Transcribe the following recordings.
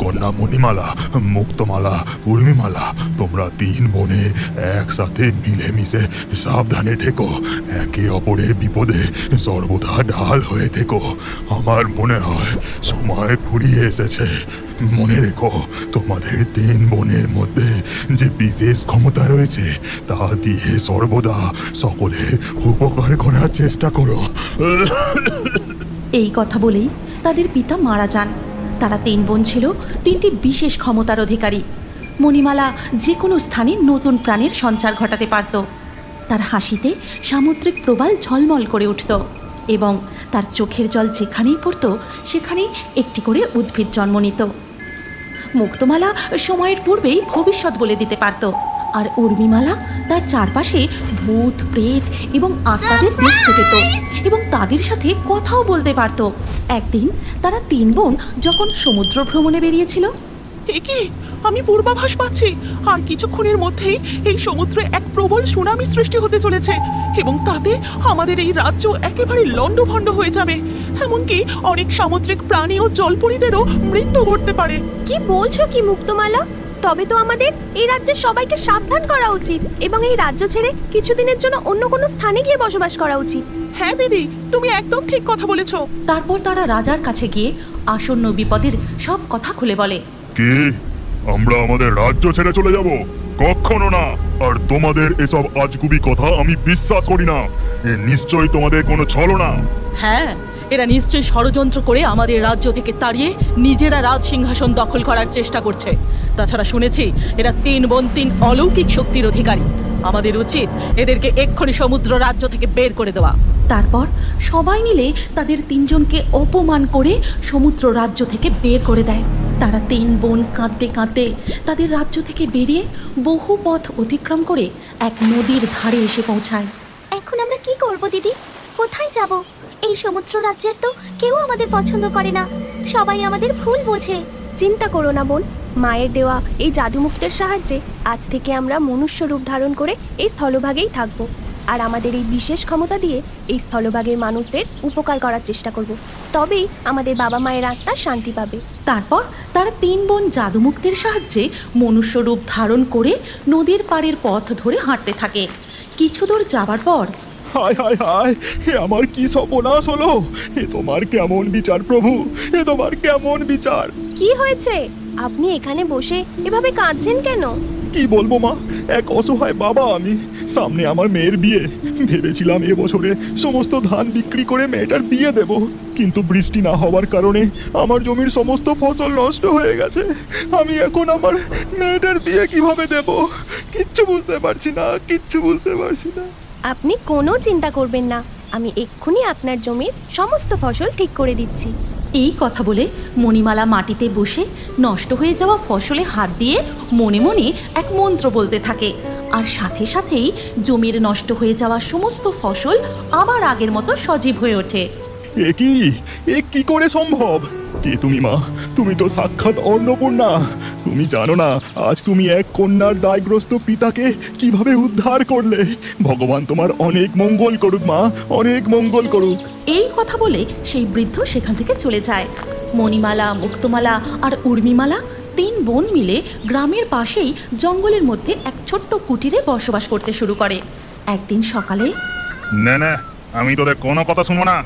কন্যা মণিমালা, মুক্তমালা, উর্মিমালা, তোমরা তিন বোনে একসাথে মিলেমিশে সাবধানে থেকো। একে অপরের বিপদে সর্বদা ঢাল হয়ে থেকো। আমার মনে হয় সময় ফুরিয়ে এসেছে। মনে রেখো, তোমাদের তিন বোনের মধ্যে যে বিশেষ ক্ষমতা রয়েছে তা দিয়ে সর্বদা সকলের উপকার করার চেষ্টা করো। এই কথা বলেই তাদের পিতা মারা যান। তারা তিন বোন ছিল তিনটি বিশেষ ক্ষমতার অধিকারী। মণিমালা যে কোনো স্থানে নতুন প্রাণের সঞ্চার ঘটাতে পারত। তার হাসিতে সামুদ্রিক প্রবাল ঝলমল করে উঠত এবং তার চোখের জল যেখানেই পড়ত সেখানেই একটি করে উদ্ভিদ জন্ম নিত। মুক্তমালা সময়ের পূর্বেই ভবিষ্যৎ বলে দিতে পারত, আর উর্মিমালা তার চারপাশে ভূত, প্রেত এবং আত্মাদের দেখতে পেত এবং তাদের সাথে কথাও বলতে পারত। একদিন তারা তিন বোন যখন সমুদ্র ভ্রমণে বেরিয়েছিল। কি আমি পূর্বাভাস পাচ্ছি, আর কিছুক্ষণের মধ্যেই এই সমুদ্রে এক প্রবল সুনামি সৃষ্টি হতে চলেছে এবং তাতে আমাদের এই রাজ্য একেবারে লণ্ডভণ্ড হয়ে যাবে। এমনকি অনেক সামুদ্রিক প্রাণী ও জলপরীদেরও মৃত্যু ঘটতে পারে। কি বলছো কি মুক্তমালা? তবে তো আমাদের এই রাজ্যের সবাইকে সাবধান করা উচিত এবং এই রাজ্য ছেড়ে কিছুদিনের জন্য অন্য কোনো স্থানে গিয়ে বসবাস করা উচিত। হ্যাঁ দিদি, তুমি একদম ঠিক কথা বলেছো। তারপর তারা রাজার কাছে গিয়ে আসন্ন বিপদের সব কথা খুলে বলে। কি আমরা আমাদের রাজ্য ছেড়ে চলে যাব? কখনো না। আর তোমাদের এসব আজগুবি কথা আমি বিশ্বাস করি না। এ নিশ্চয়ই তোমাদের কোনো ছলনা। হ্যাঁ, এরা নিশ্চয়ই ষড়যন্ত্র করে আমাদের রাজ্য থেকে তাড়িয়ে নিজেরা রাজ সিংহাসন দখল করার চেষ্টা করছে। তাছাড়া শুনেছি এরা তিন বোন তিন অলৌকিক শক্তির অধিকারী। আমাদের উচিত এদেরকে এক্ষুনি সমুদ্র রাজ্য থেকে বের করে দেওয়া। তারপর সবাই মিলে তাদের তিনজনকে অপমান করে সমুদ্র রাজ্য থেকে বের করে দেয়। তারা তিন বোন কাঁদতে কাঁদতে তাদের রাজ্য থেকে বেরিয়ে বহু পথ অতিক্রম করে এক নদীর ধারে এসে পৌঁছায়। এখন আমরা কি করব দিদি? কোথায় যাব? এই সমুদ্র রাজ্যের তো কেউ আমাদের পছন্দ করে না, সবাই আমাদের ভুল বোঝে। চিন্তা করো না বোন, মায়ের দেওয়া এই জাদুমুক্তের সাহায্যে আজ থেকে আমরা মনুষ্য রূপ ধারণ করে এই স্থলভাগেই থাকব, আর আমাদের এই বিশেষ ক্ষমতা দিয়ে এই স্থলভাগের মানুষদের উপকার করার চেষ্টা করব। তবেই আমাদের বাবা মায়ের আত্মা শান্তি পাবে। তারপর তারা তিন বোন জাদুমুক্তের সাহায্যে মনুষ্য রূপ ধারণ করে নদীর পাড়ের পথ ধরে হাঁটতে থাকে। কিছু দূর যাবার পর হায় হায় হায়, এ আমার কি সর্বনাশ হলো! এ তোমার কেমন বিচার প্রভু, এ তোমার কেমন বিচার! কি হয়েছে? আপনি এখানে বসে এভাবে কাঁদছেন কেন? কি বলবো মা, এক অসহায় বাবা আমি। সামনে আমার মেয়ের বিয়ে। ভেবেছিলাম এবছরে সমস্ত ধান বিক্রি করে মেয়েটার বিয়ে দেব, কিন্তু বৃষ্টি না হওয়ার কারণে আমার জমির সমস্ত ফসল নষ্ট হয়ে গেছে। আমি এখন আমার মেয়েটার বিয়ে কিভাবে দেব? কিচ্ছু বুঝতে পারছি না, কিচ্ছু বুঝতে পারছি না। আপনি কোনো চিন্তা করবেন না, আমি এক্ষুনি আপনার জমির সমস্ত ফসল ঠিক করে দিচ্ছি। এই কথা বলে মণিমালা মাটিতে বসে নষ্ট হয়ে যাওয়া ফসলে হাত দিয়ে মনে মনে এক মন্ত্র বলতে থাকে, আর সাথে সাথেই জমির নষ্ট হয়ে যাওয়া সমস্ত ফসল আবার আগের মতো সজীব হয়ে ওঠে। এ কি করে সম্ভব? কে তুমি মা? তুমি তো সাক্ষাৎ অন্নপূর্ণা। তুমি জানো না আজ তুমি এক কন্যার দায়গ্রস্ত পিতাকে কিভাবে উদ্ধার করলে। ভগবান তোমার অনেক মঙ্গল করুক মা, অনেক মঙ্গল করুক। এই কথা বলে সেই বৃদ্ধ সেখান থেকে চলে যায়। মণিমালা, মুক্তমালা আর উর্মিমালা তিন বোন মিলে গ্রামের পাশেই জঙ্গলের মধ্যে এক ছোট্ট কুটিরে বসবাস করতে শুরু করে। একদিন সকালে না, আমি তোদের কোনো কথা শুনবো না।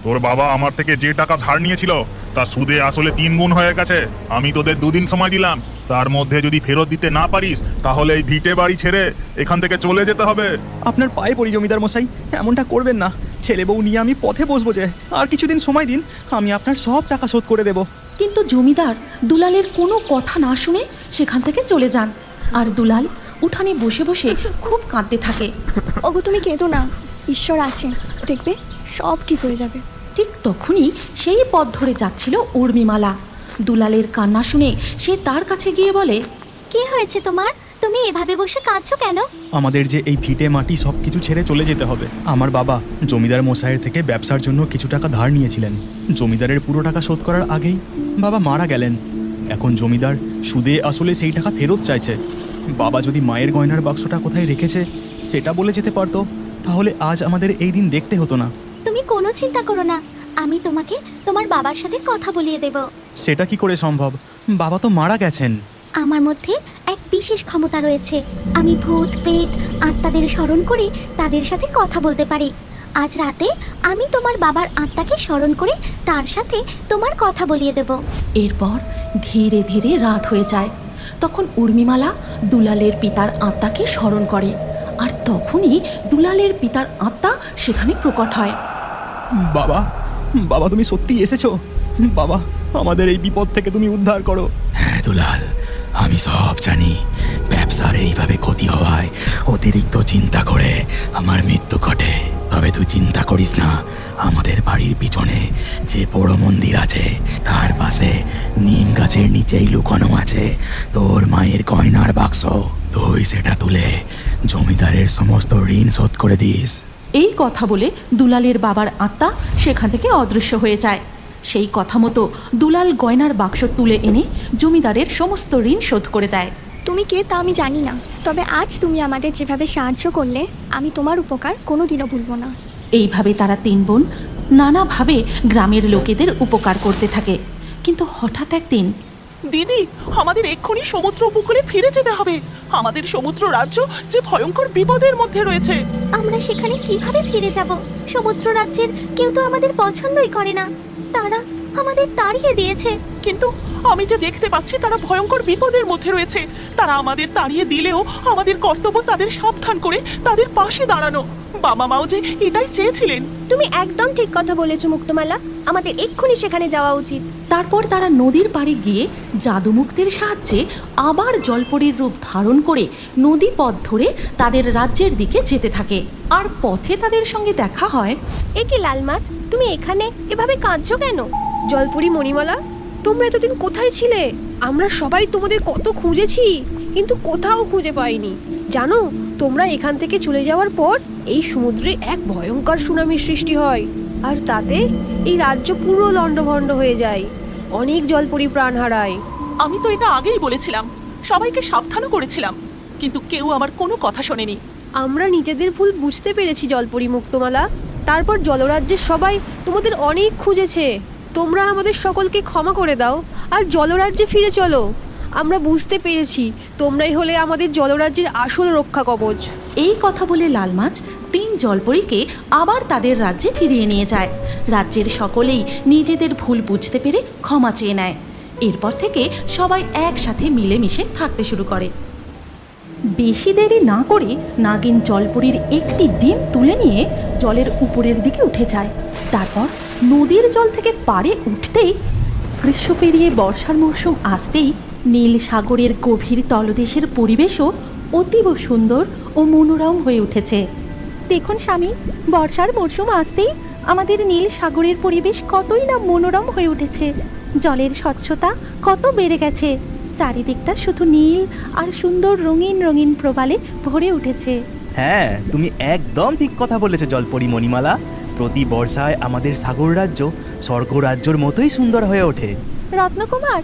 তোর বাবা আমার থেকে যে টাকা ধার নিয়েছিল তা সুদে আসলে 3 গুণ হয়ে গেছে। আমি তোদের 2 দিন সময় দিলাম, তার মধ্যে যদি ফেরত দিতে না পারিস তাহলে এই ভিটে বাড়ি ছেড়ে এখান থেকে চলে যেতে হবে। আপনার পায়ে পড়ি জমিদার মশাই, এমনটা করবেন না। ছেলে বউ নিয়ে আমি পথে বসবো যে, আর কিছুদিন সময় দিন, আমি আপনার সব টাকা শোধ করে দেব। কিন্তু জমিদার দুলালের কোনো কথা না শুনে সেখান থেকে চলে যান, আর দুলাল উঠানে বসে বসে খুব কাঁদতে থাকে। ওগো তুমি কেঁদো না, ঈশ্বর আছেন, দেখবে সব ঠিক হয়ে যাবে। ঠিক তখনই সেই পথ ধরে যাচ্ছিল উর্মিমালা। দুলালের কান্না শুনে সে তার কাছে গিয়ে বলে, কি হয়েছে তোমার? তুমি এভাবে বসে কাঁদছো কেন? আমাদের যে এই ভিটে মাটি সব কিছু ছেড়ে চলে যেতে হবে। আমার বাবা জমিদার মশাইয়ের থেকে ব্যবসার জন্য কিছু টাকা ধার নিয়েছিলেন। জমিদারের পুরো টাকা শোধ করার আগেই বাবা মারা গেলেন। এখন জমিদার সুদে আসলে সেই টাকা ফেরত চাইছে। বাবা যদি মায়ের গয়নার বাক্সটা কোথায় রেখেছে সেটা বলে যেতে পারতো, তাহলে আজ আমাদের এই দিন দেখতে হতো না। তুমি কোনো চিন্তা করো না, আমি তোমাকে তোমার বাবার সাথে কথা বলিয়ে দেব। সেটা কি করে সম্ভব? বাবা তো মারা গেছেন। আমার মধ্যে এক বিশেষ ক্ষমতা রয়েছে। আমি ভূত প্রেত আত্মাদের স্মরণ করে তাদের সাথে কথা বলতে পারি। আজ রাতে আমি তোমার বাবার আত্মাকে স্মরণ করে তার সাথে তোমার কথা বলিয়ে দেব। এরপর ধীরে ধীরে রাত হয়ে যায়। তখন উর্মিমালা দুলালের পিতার আত্মাকে স্মরণ করে, আর তখনই দুলালের পিতার আত্মা সেখানে প্রকট হয়। বাবা, বাবা তুমি সত্যি এসেছো? বাবা, আমাদের এই বিপদ থেকে তুমি উদ্ধার করো। হ্যাঁ দুলাল, আমি সব জানি। ব্যবসার এইভাবে ক্ষতি হওয়ায় অতিরিক্ত চিন্তা করে আমার মৃত্যু ঘটে। তবে তুই চিন্তা করিস না, আমাদের বাড়ির পিছনে যে বড় মন্দির আছে তার পাশে নিম গাছের নিচেই লুকানো আছে তোর মায়ের গয়নার বাক্স। তুই সেটা তুলে জমিদারের সমস্ত ঋণ শোধ করে দিস। এই কথা বলে দুলালের বাবার আত্মা সেখান থেকে অদৃশ্য হয়ে যায়। সেই কথা মতো দুলাল গয়নার বাক্স তুলে এনে জমিদারের সমস্ত ঋণ শোধ করে দেয়। তুমি কে তা আমি জানি না, তবে আজ তুমি আমাদের যেভাবে সাহায্য করলে আমি তোমার উপকার কোনোদিনও ভুলব না। এইভাবে তারা তিন বোন নানাভাবে গ্রামের লোকেদের উপকার করতে থাকে। কিন্তু হঠাৎ একদিন দিদি, আমাদের এক্ষুনি সমুদ্র উপকূলে ফিরে যেতে হবে। আমাদের সমুদ্র রাজ্য যে ভয়ঙ্কর বিপদের মধ্যে রয়েছে। আমরা সেখানে কিভাবে ফিরে যাব? সমুদ্র রাজ্যের কেউ তো আমাদের পছন্দই করে না। তারা আমাদের তাড়িয়ে দিয়েছে। কিন্তু আমি যে দেখতে পাচ্ছি তারা ভয়ঙ্কর বিপদের মধ্যে রয়েছে। তারা আমাদের তাড়িয়ে দিলেও আমাদের কর্তব্য তাদের সাবধান করে তাদের পাশে দাঁড়ানো। বাবা মাও যে এটাই চেয়েছিলেন। তুমি একদম ঠিক কথা বলেছো মুক্তমালা, আমাদের এক্ষুনি সেখানে যাওয়া উচিত। তারপর তারা নদীর পাড়ে গিয়ে জাদুমুক্তের সাহায্যে আবার জলপরীর রূপ ধারণ করে নদী পথ ধরে তাদের রাজ্যের দিকে যেতে থাকে। আর পথে তাদের সঙ্গে দেখা হয়। এ কি লাল মাছ, তুমি এখানে এভাবে কাঁদছো কেন? জলপুরি মণিমালা, তোমরা এতদিন কোথায় ছিলে? আমরা সবাই তোমাদের কত খুঁজেছি, কিন্তু কোথাও খুঁজে পাইনি। জানো, তোমরা এখান থেকে চলে যাওয়ার পর এই সমুদ্রে এক ভয়ঙ্কর সুনামির সৃষ্টি হয়, আর তাতে এই রাজ্য পুরো লণ্ডভণ্ড হয়ে যায়। অনেক জলপরি প্রাণ হারায়। আমি তো এটা আগেই বলেছিলাম, সবাইকে সাবধানও করেছিলাম, কিন্তু কেউ আমার কোনো কথা শোনেনি। আমরা নিজেদের ভুল বুঝতে পেরেছি জলপরি মুক্তমালা। তারপর জলরাজ্যের সবাই তোমাদের অনেক খুঁজেছে। তোমরা আমাদের সকলকে ক্ষমা করে দাও আর জলরাজ্যে ফিরে চলো। আমরা বুঝতে পেরেছি তোমরাই হলে আমাদের জলরাজ্যের আসল রক্ষা কবচ। এই কথা বলে লাল মাছ তিন জলপরীকে আবার তাদের রাজ্যে ফিরিয়ে নিয়ে যায়। রাজ্যের সকলেই নিজেদের ভুল বুঝতে পেরে ক্ষমা চেয়ে নেয়। এরপর থেকে সবাই একসাথে মিলেমিশে থাকতে শুরু করে। বেশি দেরি না করে নাগিন জলপরীর একটি ডিম তুলে নিয়ে জলের উপরের দিকে উঠে যায়। তারপর নদীর জল থেকে পাড়ে উঠতেই, গ্রীষ্ম পেরিয়ে বর্ষার মরশুম আসতেই নীল সাগরের গভীর তলদেশের পরিবেশও অতীব সুন্দর ও মনোরম হয়ে উঠেছে। দেখুন স্বামী, বর্ষার মরশুম আসতেই আমাদের নীল সাগরের পরিবেশ কতই না মনোরম হয়ে উঠেছে। জলের স্বচ্ছতা কত বেড়ে গেছে। চারিদিকটা শুধু নীল আর সুন্দর রঙিন রঙিন প্রবালে ভরে উঠেছে। হ্যাঁ, তুমি একদম ঠিক কথা বলেছো জলপরি মণিমালা। প্রতি বর্ষায় আমাদের সাগর রাজ্য স্বর্গরাজ্যর মতোই সুন্দর হয়ে ওঠে। রত্নকুমার,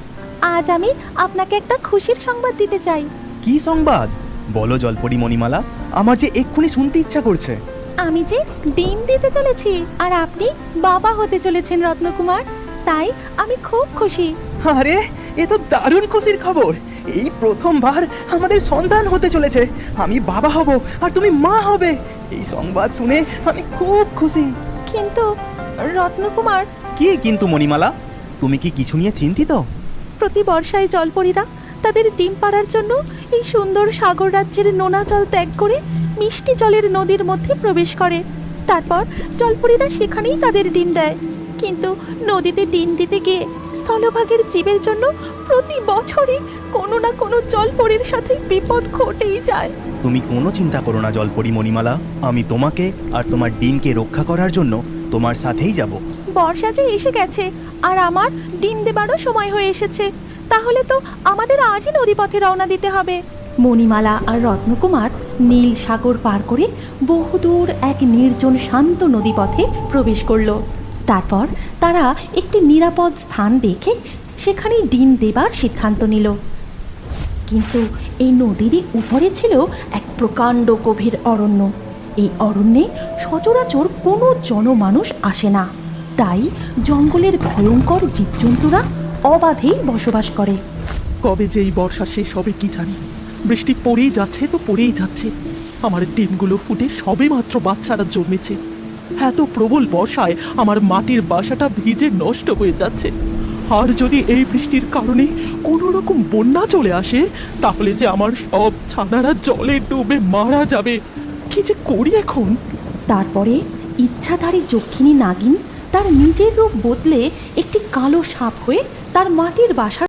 আজ আমি আপনাকে একটা খুশির সংবাদ দিতে চাই। কি সংবাদ? বলো জলপরি মণিমালা, আমার যে এক্ষুনি শুনতে ইচ্ছা করছে। আমি যে ডিম দিতে চলেছি আর আপনি বাবা হতে চলেছেন রত্নকুমার, তাই আমি খুব খুশি। আরে, এ তো দারুণ খুশির খবর। এই প্রথমবার আমাদের সন্তান হতে চলেছে। আমি বাবা হব আর তুমি মা হবে। এই সংবাদ শুনে আমি খুব খুশি। কিন্তু রত্নকুমার। কি কিন্তু মণিমালা? তুমি কি কিছু নিয়ে চিন্তিত? প্রতি বর্ষায় জলপরীরা তাদের ডিম পাড়ার জন্য এই সুন্দর সাগর রাজ্যের নোনা জল ত্যাগ করে মিষ্টি জলের নদীর মধ্যে প্রবেশ করে। তারপর জলপরীরা সেখানেই তাদের ডিম দেয়। কিন্তু নদীতে ডিম দিতে গিয়ে স্থলভাগের জীবের জন্য প্রতি বছরই কোনো না কোনো জলপরীর সাথে বিপদ ঘটেই যায়। তুমি কোনো চিন্তা করো না জলপরি মণিমালা, আমি তোমাকে আর তোমার ডিমকে রক্ষা করার জন্য তোমার সাথেই যাব। বর্ষা যে এসে গেছে আর আমার ডিম দেবারও সময় হয়ে এসেছে। তাহলে তো আমাদের আজই নদীপথে রওনা দিতে হবে। মণিমালা আর রত্নকুমার নীল সাগর পার করে বহুদূর এক নির্জন শান্ত নদীপথে প্রবেশ করলো। তারপর তারা একটি নিরাপদ স্থান দেখে সেখানেই ডিম দেবার সিদ্ধান্ত নিল। কিন্তু এই নদীরই উপরে ছিল এক প্রকাণ্ড গভীর অরণ্য। এই অরণ্যে সচরাচর কোনো জনমানুষ আসে না। তাই জঙ্গলের ভয়ঙ্কর জীবজন্তুরা অবাধেই বসবাস করে। কবে যে এই বর্ষা শেষ হবে কি জানি। বৃষ্টি পড়েই যাচ্ছে তো পড়েই যাচ্ছে। আমার ডিমগুলো ফুটে সবে মাত্র বাচ্চারা জন্মেছে। এত প্রবল বর্ষায় আমার মাটির বাসাটা ভিজে নষ্ট হয়ে যাচ্ছে। আর যদি এই বৃষ্টির কারণে কোনো রকম বন্যা চলে আসে, তাহলে যে আমার সব ছানারা জলে ডুবে মারা যাবে। কি যে করি এখন? তারপরে ইচ্ছাধারী যক্ষিণী নাগিন তার নিজের রূপ বদলে একটি কালো সাপ হয়ে তার মাটির বাসা